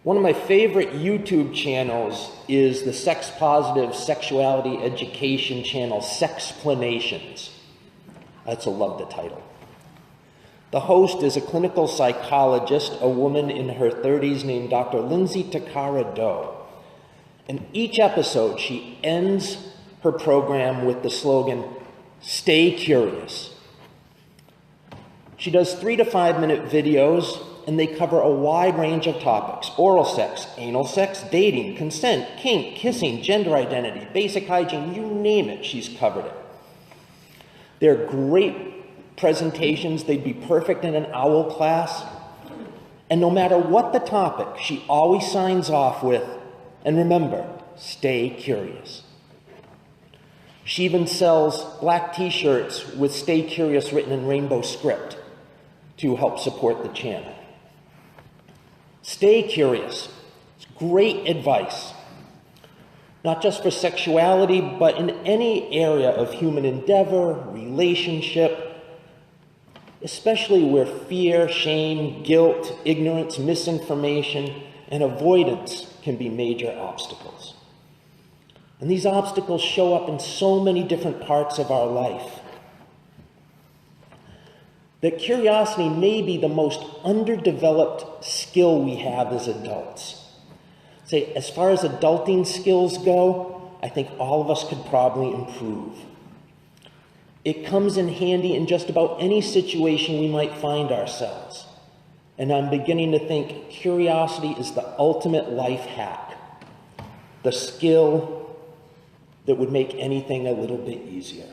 One of my favorite YouTube channels is the sex-positive sexuality education channel, Sexplanations. I also love the title. The host is a clinical psychologist, a woman in her 30s named Dr. Lindsay Takara Doe. In each episode, she ends her program with the slogan, "Stay curious." She does 3 to 5 minute videos, and they cover a wide range of topics: oral sex, anal sex, dating, consent, kink, kissing, gender identity, basic hygiene, you name it, she's covered it. They're great presentations. They'd be perfect in an OWL class. And no matter what the topic, she always signs off with, and remember, stay curious. She even sells black t-shirts with "Stay Curious" written in rainbow script to help support the channel. Stay curious. It's great advice, not just for sexuality, but in any area of human endeavor, relationship, especially where fear, shame, guilt, ignorance, misinformation, and avoidance can be major obstacles. And these obstacles show up in so many different parts of our life. That curiosity may be the most underdeveloped skill we have as adults. Say, as far as adulting skills go, I think all of us could probably improve. It comes in handy in just about any situation we might find ourselves. And I'm beginning to think curiosity is the ultimate life hack, the skill that would make anything a little bit easier.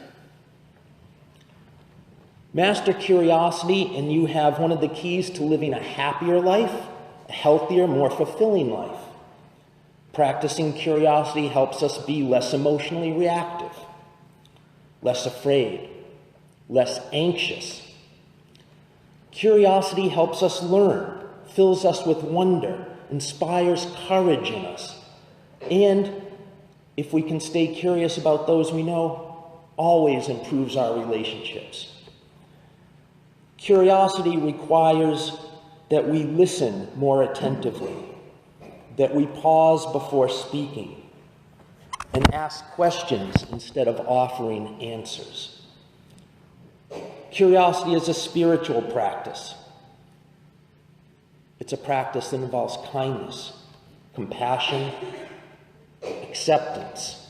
Master curiosity, and you have one of the keys to living a happier life, a healthier, more fulfilling life. Practicing curiosity helps us be less emotionally reactive, less afraid, less anxious. Curiosity helps us learn, fills us with wonder, inspires courage in us, and if we can stay curious about those we know, always improves our relationships. Curiosity requires that we listen more attentively, that we pause before speaking, and ask questions instead of offering answers. Curiosity is a spiritual practice. It's a practice that involves kindness, compassion, acceptance.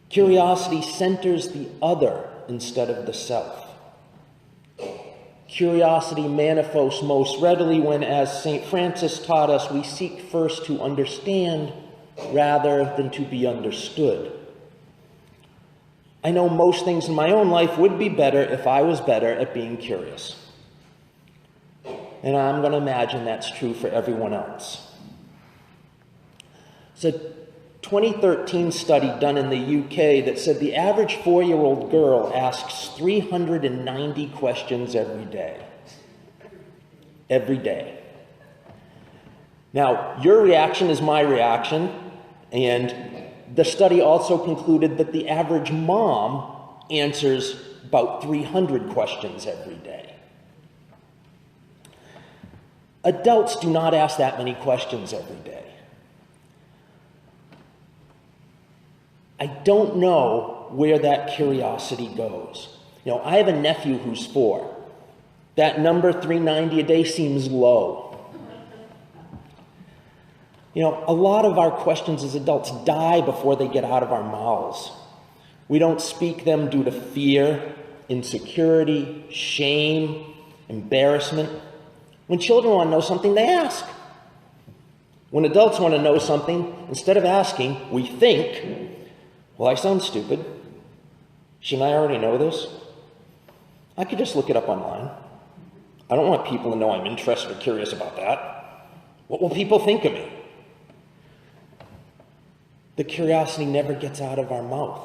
Curiosity centers the other instead of the self. Curiosity manifests most readily when, as St. Francis taught us, we seek first to understand rather than to be understood. I know most things in my own life would be better if I was better at being curious. And I'm going to imagine that's true for everyone else. It's a 2013 study done in the UK that said the average 4-year-old girl asks 390 questions every day. Every day. Now, your reaction is my reaction, and the study also concluded that the average mom answers about 300 questions every day. Adults do not ask that many questions every day. I don't know where that curiosity goes. You know, I have a nephew who's 4. That number, 390 a day, seems low. You know, a lot of our questions as adults die before they get out of our mouths. We don't speak them due to fear, insecurity, shame, embarrassment. When children want to know something, they ask. When adults want to know something, instead of asking, we think, well, I sound stupid. Shouldn't I already know this? I could just look it up online. I don't want people to know I'm interested or curious about that. What will people think of me? The curiosity never gets out of our mouth.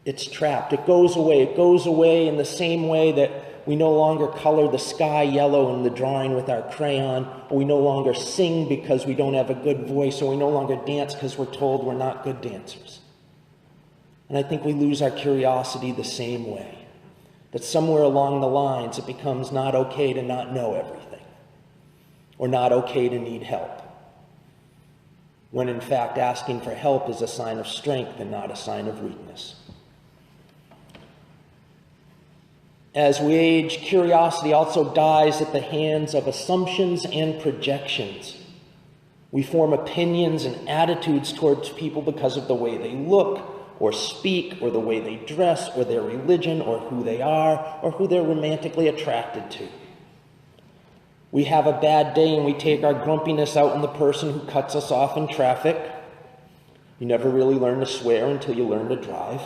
It's trapped. It goes away. It goes away in the same way that we no longer color the sky yellow in the drawing with our crayon, or we no longer sing because we don't have a good voice, or we no longer dance because we're told we're not good dancers. And I think we lose our curiosity the same way. That somewhere along the lines it becomes not okay to not know everything. or not okay to need help, when in fact asking for help is a sign of strength and not a sign of weakness. As we age, curiosity also dies at the hands of assumptions and projections. We form opinions and attitudes towards people because of the way they look or speak, or the way they dress, or their religion, or who they are, or who they're romantically attracted to. We have a bad day and we take our grumpiness out on the person who cuts us off in traffic. You never really learn to swear until you learn to drive.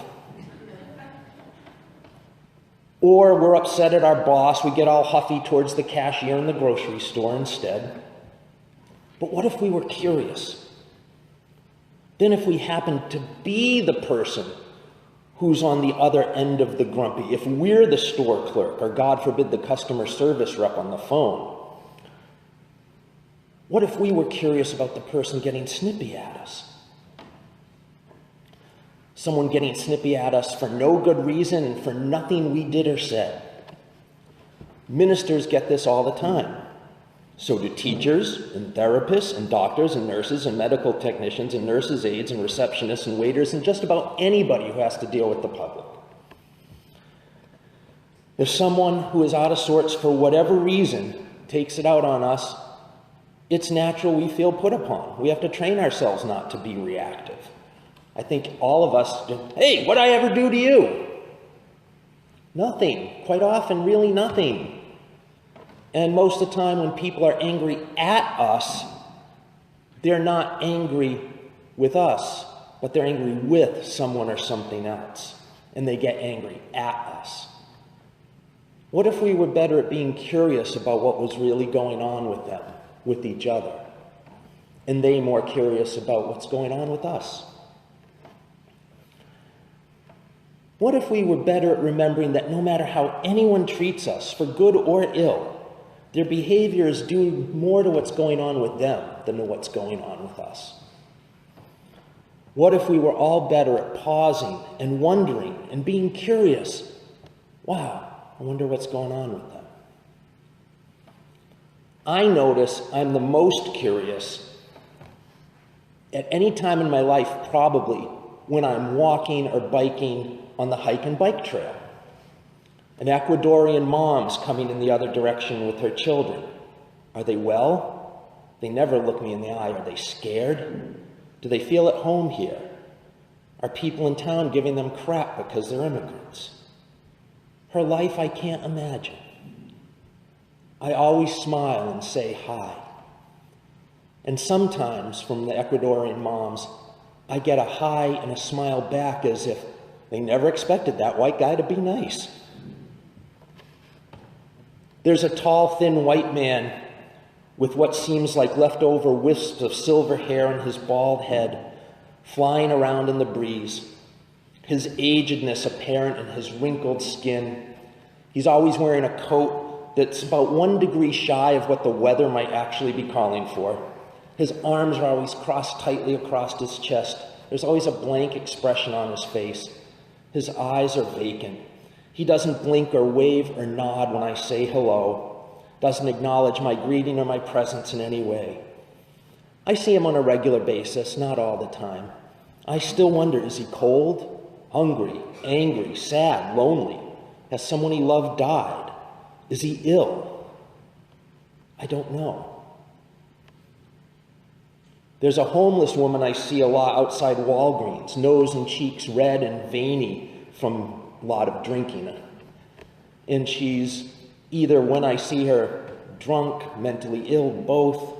Or we're upset at our boss, we get all huffy towards the cashier in the grocery store instead. But what if we were curious? Then if we happen to be the person who's on the other end of the grumpy, if we're the store clerk, or God forbid the customer service rep on the phone, what if we were curious about the person getting snippy at us? Someone getting snippy at us for no good reason and for nothing we did or said. Ministers get this all the time. So do teachers and therapists and doctors and nurses and medical technicians and nurses' aides and receptionists and waiters and just about anybody who has to deal with the public. If someone who is out of sorts for whatever reason takes it out on us, it's natural we feel put upon. We have to train ourselves not to be reactive. I think all of us, hey, what'd I ever do to you? Nothing. Quite often, really nothing. And most of the time when people are angry at us, they're not angry with us, but they're angry with someone or something else. And they get angry at us. What if we were better at being curious about what was really going on with them, with each other? And they more curious about what's going on with us? What if we were better at remembering that no matter how anyone treats us, for good or ill, their behavior is due more to what's going on with them than to what's going on with us? What if we were all better at pausing and wondering and being curious? Wow, I wonder what's going on with them. I notice I'm the most curious at any time in my life, probably, when I'm walking or biking on the hike and bike trail. An Ecuadorian mom's coming in the other direction with her children. Are they well? They never look me in the eye. Are they scared? Do they feel at home here? Are people in town giving them crap because they're immigrants? Her life I can't imagine. I always smile and say hi. And sometimes from the Ecuadorian moms, I get a hi and a smile back as if they never expected that white guy to be nice. There's a tall, thin white man with what seems like leftover wisps of silver hair on his bald head, flying around in the breeze, his agedness apparent in his wrinkled skin. He's always wearing a coat that's about 1 degree shy of what the weather might actually be calling for. His arms are always crossed tightly across his chest. There's always a blank expression on his face. His eyes are vacant. He doesn't blink or wave or nod when I say hello, doesn't acknowledge my greeting or my presence in any way. I see him on a regular basis, not all the time. I still wonder, is he cold, hungry, angry, sad, lonely? Has someone he loved died? Is he ill? I don't know. There's a homeless woman I see a lot outside Walgreens, nose and cheeks red and veiny from a lot of drinking. And she's either, when I see her, drunk, mentally ill, both.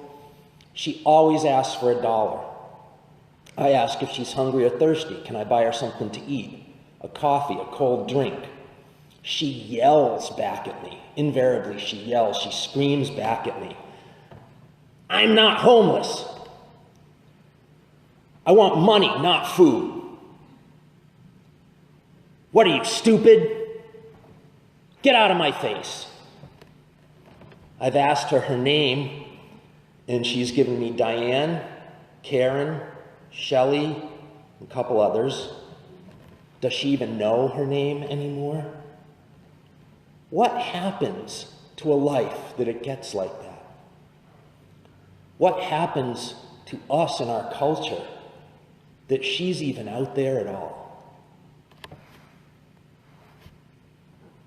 She always asks for $1. I ask if she's hungry or thirsty. Can I buy her something to eat? A coffee, a cold drink. She yells back at me. Invariably, she yells, she screams back at me. I'm not homeless. I want money, not food. What are you, stupid? Get out of my face. I've asked her name, and she's given me Diane, Karen, Shelley, a couple others. Does she even know her name anymore? What happens to a life that it gets like that? What happens to us in our culture that she's even out there at all?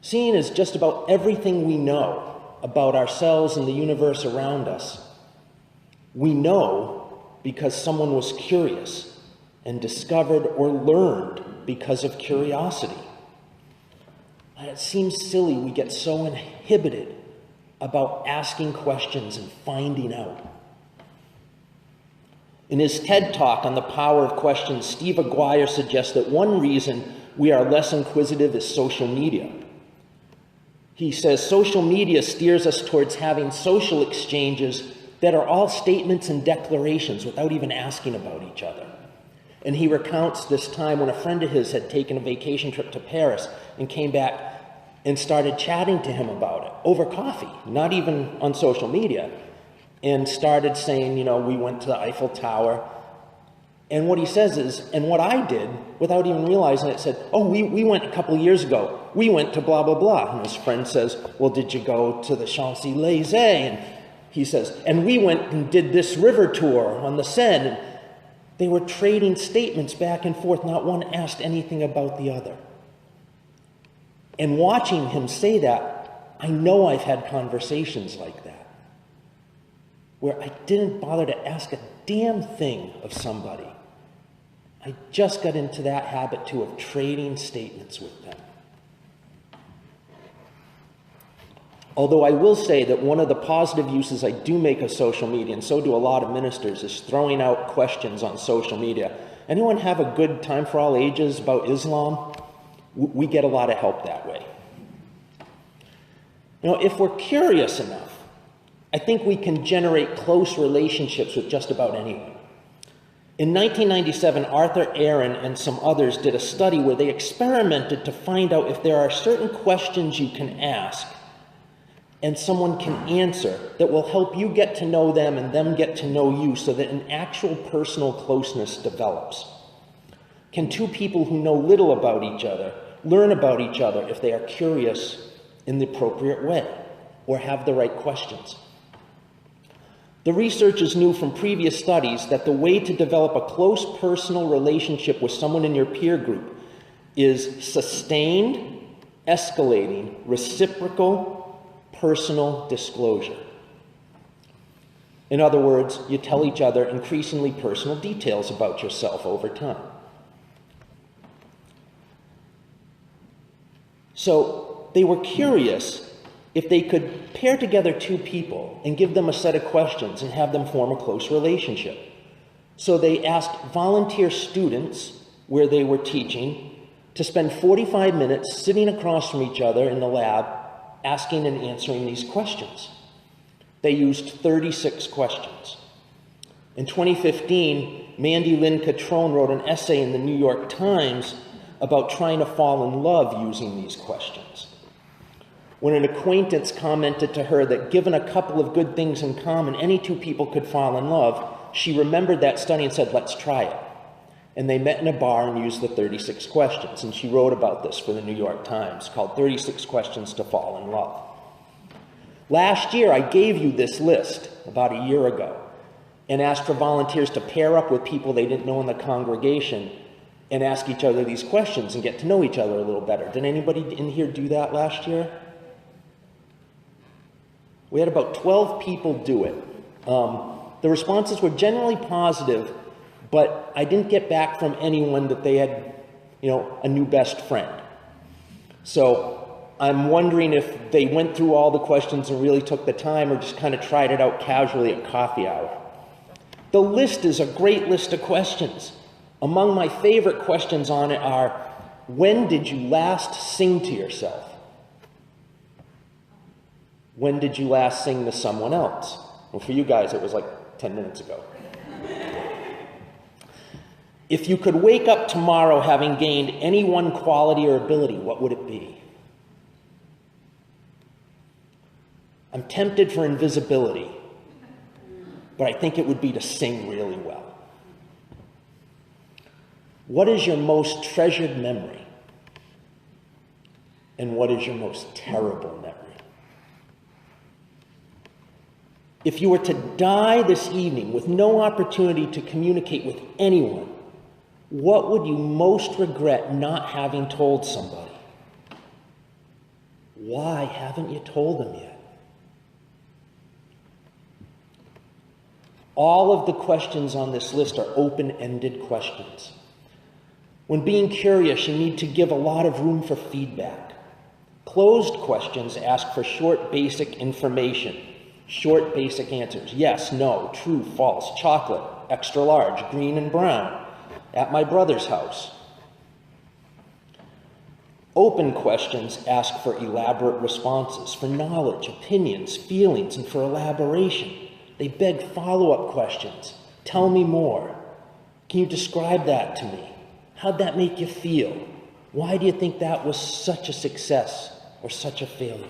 Seeing as just about everything we know about ourselves and the universe around us, we know because someone was curious and discovered or learned because of curiosity. And it seems silly we get so inhibited about asking questions and finding out. In his TED Talk on the power of questions, Steve Aguirre suggests that one reason we are less inquisitive is social media. He says social media steers us towards having social exchanges that are all statements and declarations without even asking about each other. And he recounts this time when a friend of his had taken a vacation trip to Paris and came back and started chatting to him about it over coffee, not even on social media, and started saying, you know, we went to the Eiffel Tower. And what he says is, and what I did, without even realizing it, said, oh, we went a couple of years ago. We went to blah, blah, blah. And his friend says, well, did you go to the Champs-Élysées? And he says, and we went and did this river tour on the Seine. And they were trading statements back and forth. Not one asked anything about the other. And watching him say that, I know I've had conversations like that, where I didn't bother to ask a damn thing of somebody. I just got into that habit, too, of trading statements with them. Although I will say that one of the positive uses I do make of social media, and so do a lot of ministers, is throwing out questions on social media. Anyone have a good time for all ages about Islam? We get a lot of help that way. You know, if we're curious enough, I think we can generate close relationships with just about anyone. In 1997, Arthur Aron and some others did a study where they experimented to find out if there are certain questions you can ask and someone can answer that will help you get to know them and them get to know you so that an actual personal closeness develops. Can two people who know little about each other learn about each other if they are curious in the appropriate way or have the right questions? The researchers knew from previous studies that the way to develop a close personal relationship with someone in your peer group is sustained, escalating, reciprocal, personal disclosure. In other words, you tell each other increasingly personal details about yourself over time. So they were curious if they could pair together two people and give them a set of questions and have them form a close relationship. So they asked volunteer students where they were teaching to spend 45 minutes sitting across from each other in the lab asking and answering these questions. They used 36 questions. In 2015, Mandy Catron wrote an essay in the New York Times about trying to fall in love using these questions. When an acquaintance commented to her that given a couple of good things in common, any two people could fall in love, she remembered that study and said, let's try it. And they met in a bar and used the 36 questions. And she wrote about this for the New York Times, called 36 Questions to Fall in Love. Last year, I gave you this list about a year ago and asked for volunteers to pair up with people they didn't know in the congregation and ask each other these questions and get to know each other a little better. Did anybody in here do that last year? We had about 12 people do it. The responses were generally positive, but I didn't get back from anyone that they had, a new best friend. So I'm wondering if they went through all the questions and really took the time or just kind of tried it out casually at coffee hour. The list is a great list of questions. Among my favorite questions on it are, when did you last sing to yourself? When did you last sing to someone else? Well, for you guys, it was like 10 minutes ago. If you could wake up tomorrow having gained any one quality or ability, what would it be? I'm tempted for invisibility, but I think it would be to sing really well. What is your most treasured memory? And what is your most terrible memory? If you were to die this evening with no opportunity to communicate with anyone, what would you most regret not having told somebody? Why haven't you told them yet? All of the questions on this list are open-ended questions. When being curious, you need to give a lot of room for feedback. Closed questions ask for short, basic information, short, basic answers. Yes, no, true, false, chocolate, extra large, green and brown, at my brother's house. Open questions ask for elaborate responses, for knowledge, opinions, feelings, and for elaboration. They beg follow-up questions. Tell me more. Can you describe that to me? How'd that make you feel? Why do you think that was such a success or such a failure?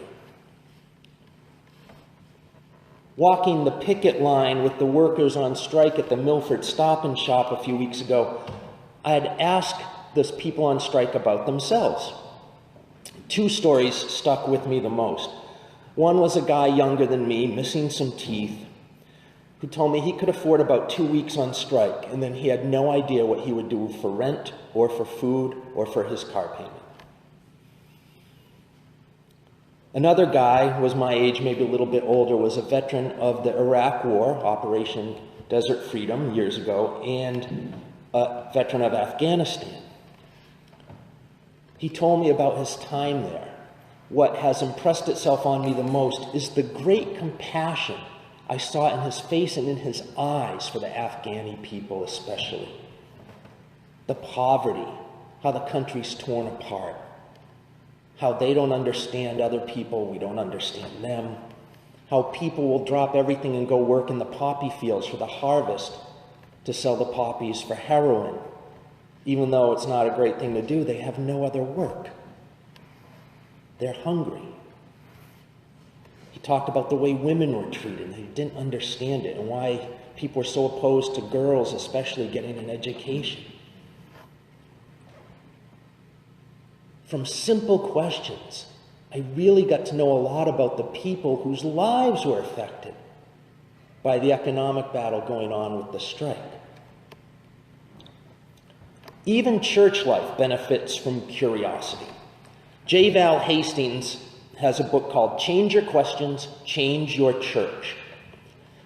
Walking the picket line with the workers on strike at the Milford Stop and Shop a few weeks ago, I had asked those people on strike about themselves. Two stories stuck with me the most. One was a guy younger than me, missing some teeth, who told me he could afford about 2 weeks on strike, and then he had no idea what he would do for rent or for food or for his car payment. Another guy was my age, maybe a little bit older, was a veteran of the Iraq War, Operation Desert Freedom, years ago, and a veteran of Afghanistan. He told me about his time there. What has impressed itself on me the most is the great compassion I saw in his face and in his eyes for the Afghani people especially. The poverty, how the country's torn apart, how they don't understand other people, we don't understand them, how people will drop everything and go work in the poppy fields for the harvest to sell the poppies for heroin. Even though it's not a great thing to do, they have no other work. They're hungry. He talked about the way women were treated. He didn't understand it and why people were so opposed to girls, especially getting an education. From simple questions, I really got to know a lot about the people whose lives were affected by the economic battle going on with the strike. Even church life benefits from curiosity. J. Val Hastings has a book called Change Your Questions, Change Your Church.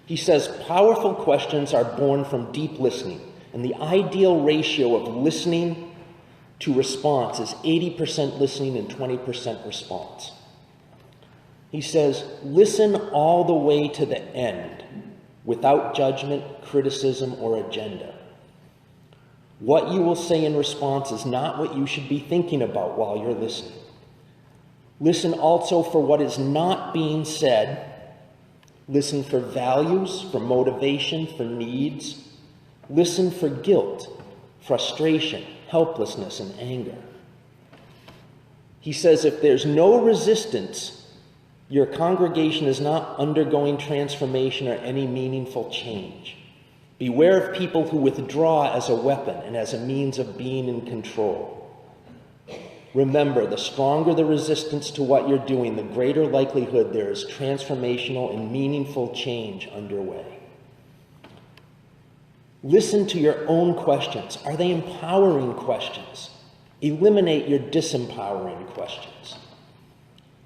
He says powerful questions are born from deep listening, and the ideal ratio of listening to response is 80% listening and 20% response. He says, listen all the way to the end, without judgment, criticism, or agenda. What you will say in response is not what you should be thinking about while you're listening. Listen also for what is not being said. Listen for values, for motivation, for needs. Listen for guilt, frustration, helplessness, and anger. He says if there's no resistance, your congregation is not undergoing transformation or any meaningful change. Beware of people who withdraw as a weapon and as a means of being in control. Remember, the stronger the resistance to what you're doing, the greater likelihood there is transformational and meaningful change underway. Listen to your own questions. Are they empowering questions? Eliminate your disempowering questions.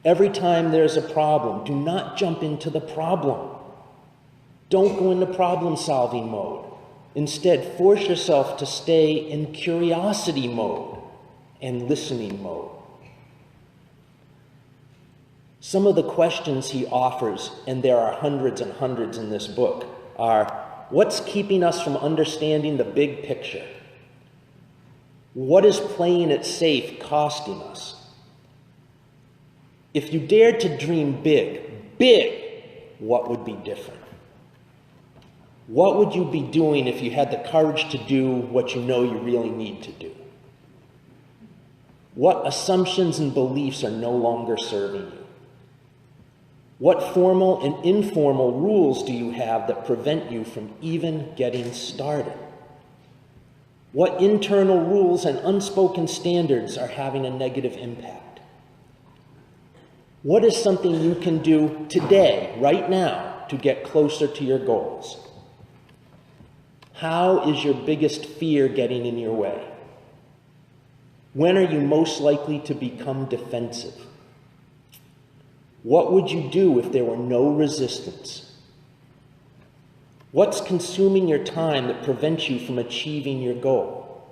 Every time there's a problem, do not jump into the problem. Don't go into problem-solving mode. Instead, force yourself to stay in curiosity mode and listening mode. Some of the questions he offers, and there are hundreds and hundreds in this book, are: what's keeping us from understanding the big picture? What is playing it safe costing us? If you dared to dream big, what would be different? What would you be doing if you had the courage to do what you know you really need to do? What assumptions and beliefs are no longer serving you? What formal and informal rules do you have that prevent you from even getting started? What internal rules and unspoken standards are having a negative impact? What is something you can do today, right now, to get closer to your goals? How is your biggest fear getting in your way? When are you most likely to become defensive? What would you do if there were no resistance? What's consuming your time that prevents you from achieving your goal?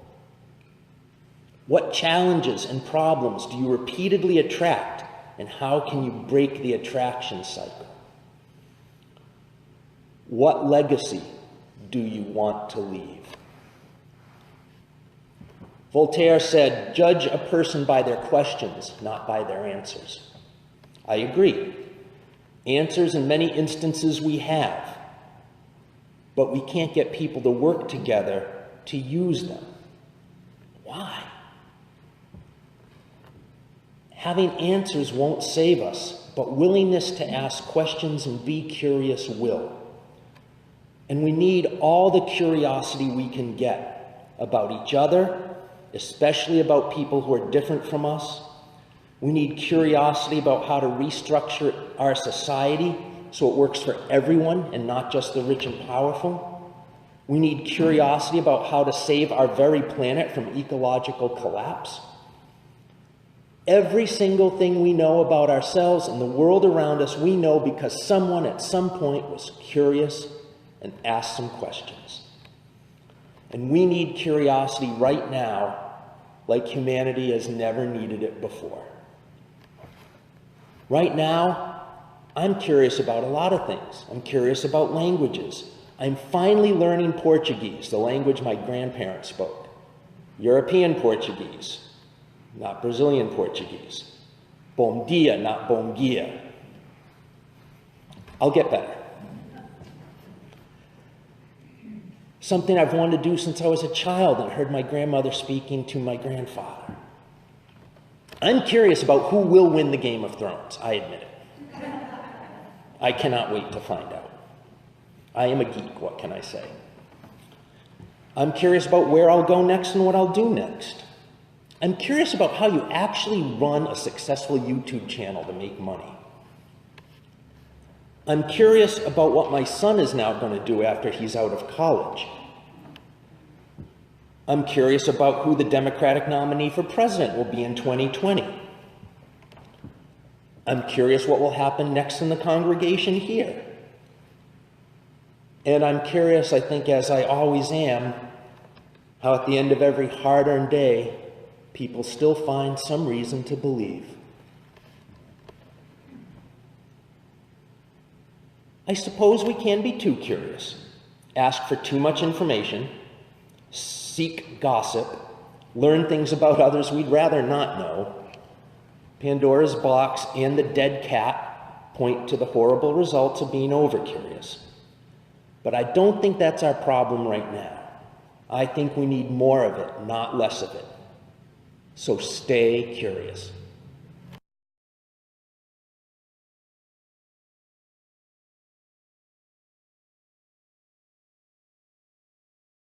What challenges and problems do you repeatedly attract, and how can you break the attraction cycle? What legacy do you want to leave? Voltaire said, "Judge a person by their questions, not by their answers." I agree. Answers in many instances we have, but we can't get people to work together to use them. Why? Having answers won't save us, but willingness to ask questions and be curious will. And we need all the curiosity we can get about each other, especially about people who are different from us. We need curiosity about how to restructure our society so it works for everyone and not just the rich and powerful. We need curiosity about how to save our very planet from ecological collapse. Every single thing we know about ourselves and the world around us, we know because someone at some point was curious and asked some questions. And we need curiosity right now like humanity has never needed it before. Right now, I'm curious about a lot of things. I'm curious about languages. I'm finally learning Portuguese, the language my grandparents spoke. European Portuguese, not Brazilian Portuguese. Bom dia, not bom dia. I'll get better. Something I've wanted to do since I was a child and heard my grandmother speaking to my grandfather. I'm curious about who will win the Game of Thrones, I admit it. I cannot wait to find out. I am a geek, what can I say? I'm curious about where I'll go next and what I'll do next. I'm curious about how you actually run a successful YouTube channel to make money. I'm curious about what my son is now going to do after he's out of college. I'm curious about who the Democratic nominee for president will be in 2020. I'm curious what will happen next in the congregation here. And I'm curious, I think, as I always am, how at the end of every hard-earned day, people still find some reason to believe. I suppose we can be too curious, ask for too much information, seek gossip, learn things about others we'd rather not know. Pandora's box and the dead cat point to the horrible results of being overcurious. But I don't think that's our problem right now. I think we need more of it, not less of it. So stay curious.